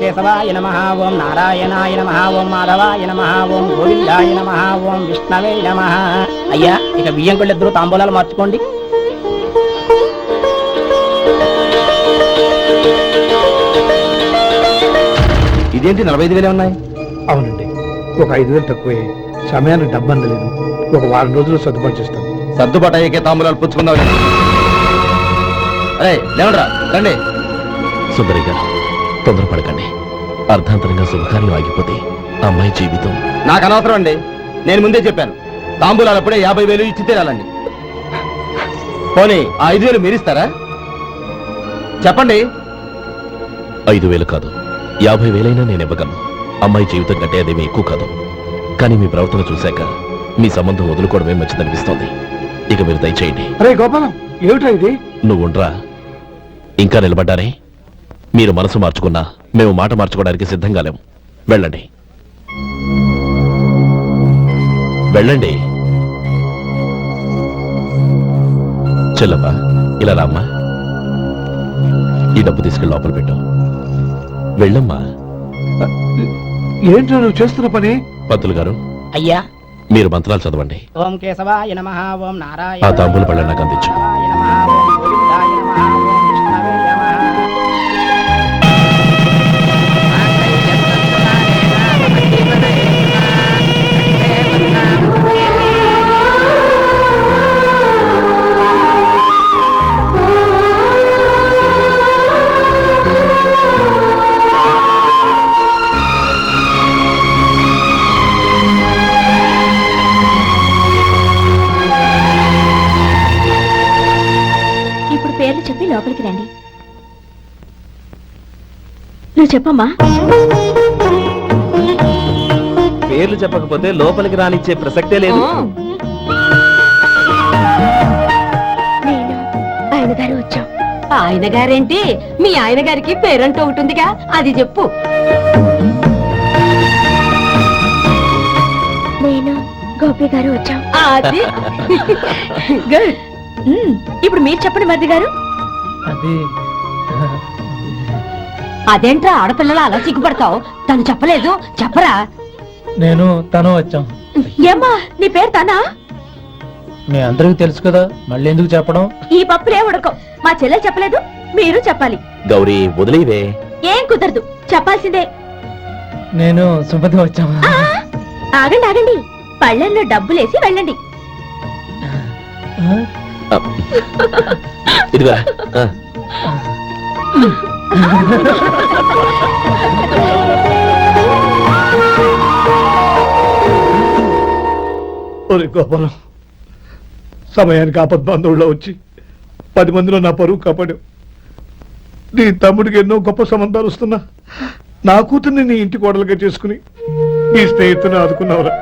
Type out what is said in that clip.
కేశవాయ నమః, ఓం నారాయణాయ నమః, ఓం మాధవాయ నమః, ఓం గోవిందాయ నమః, ఓం విష్ణవే నమః. అయ్యా, ఇక బియ్యం కొళ్ళిద్దరూ తాంబూలాలు మార్చుకోండి. ఇదేంటి 45,000 ఉన్నాయి? అవునండి, ఒక 5,000 తక్కువే. సమయానికి డబ్బు అందలేదు. ఒక వారం రోజులు సర్దుబాటు చేస్తాం. సర్దుబాటు అయ్యాకే తాంబూలాలు పుచ్చుకుందాం. అరే లేవండ్రా, రండి. సుందరి గారు, తొందరపడకండి. అర్ధాంతరంగా శుభకార్యం ఆగిపోతే అమ్మాయి జీవితం. నాకు అనవసరం అండి, నేను ముందే చెప్పాను. తాంబూలాలు అప్పుడే 50,000 ఇచ్చి తీరాలండి. పోనీ ఆ 5,000 మీరిస్తారా? చెప్పండి. 5,000 కాదు, 50,000 నేను ఇవ్వగలను. అమ్మాయి జీవితం కంటే అదేమీ ఎక్కువ కాదు. కానీ మీ ప్రవర్తన చూశాక మీ సంబంధం వదులుకోవడమే మంచిదనిపిస్తోంది. ఇక మీరు దయచేయండి. అరే గోపాలం, ఏమిటా ఇది? నువ్వుండ్రా. ఇంకా నిలబడ్డారే? మీరు మనసు మార్చుకున్నా మేము మాట మార్చుకోవడానికి సిద్ధంగా లేము. వెళ్ళండి, వెళ్ళండి. చెల్లమ్మా, ఇలా రామ్మా. ఈ డబ్బు తీసుకెళ్ళి లోపల పెట్టు. వెళ్ళమ్మా. ఏంటో నువ్వు చేస్తున్న పని? పంతులు గారు, అయ్యా, మీరు మంత్రాలు చదవండి. ఓం కేశవాయ నమః, ఓం నారాయణ. ఆ తాంబూల పళ్ళ నాకు అందించు. పేర్లు చెప్పి లోపలికి రండి. నువ్వు చెప్పమ్మా. పేర్లు చెప్పకపోతే లోపలికి రానిచ్చే ప్రసక్తే లేదు. నేను ఆయన గారు వచ్చాం. ఆయన గారేంటి? మీ ఆయన గారికి పేరంటూ ఒకటిగా, అది చెప్పు. నేను గోపి గారు వచ్చాం. అది గుడ్. ఇప్పుడు మీరు చెప్పండి మరిది గారు. అదేంట్రా ఆడపిల్లలు అలా సిగ్గుపడతావు? తను చెప్పలేదు, చెప్పరా. నేను తను వచ్చాం. ఏమ్మా, నీ పేరు తనా? మీ అందరికి తెలుసు కదా, మళ్ళీ ఎందుకు చెప్పడం? ఈ పప్పులే ఉడకం. మా చెల్లెలు చెప్పలేదు, మీరు చెప్పాలి. గౌరీ, వదిలేవే. ఏం కుదరదు, చెప్పాల్సిందే. నేను సుమతి వచ్చాము. ఆగండి ఆగండి, పళ్ళెల్లో డబ్బులేసి వెళ్ళండి. ఇదిగా గోపాలం, సమయానికి ఆపద్బంధువుల్లో వచ్చి 10 మందిలో నా పరువు కాపాడావు. నీ తమ్ముడికి ఎన్నో గొప్ప సంబంధాలు వస్తున్నా నా కూతుర్ని నీ ఇంటి కోడలుగా చేసుకుని నీ స్నేహితుని ఆదుకున్నావురా.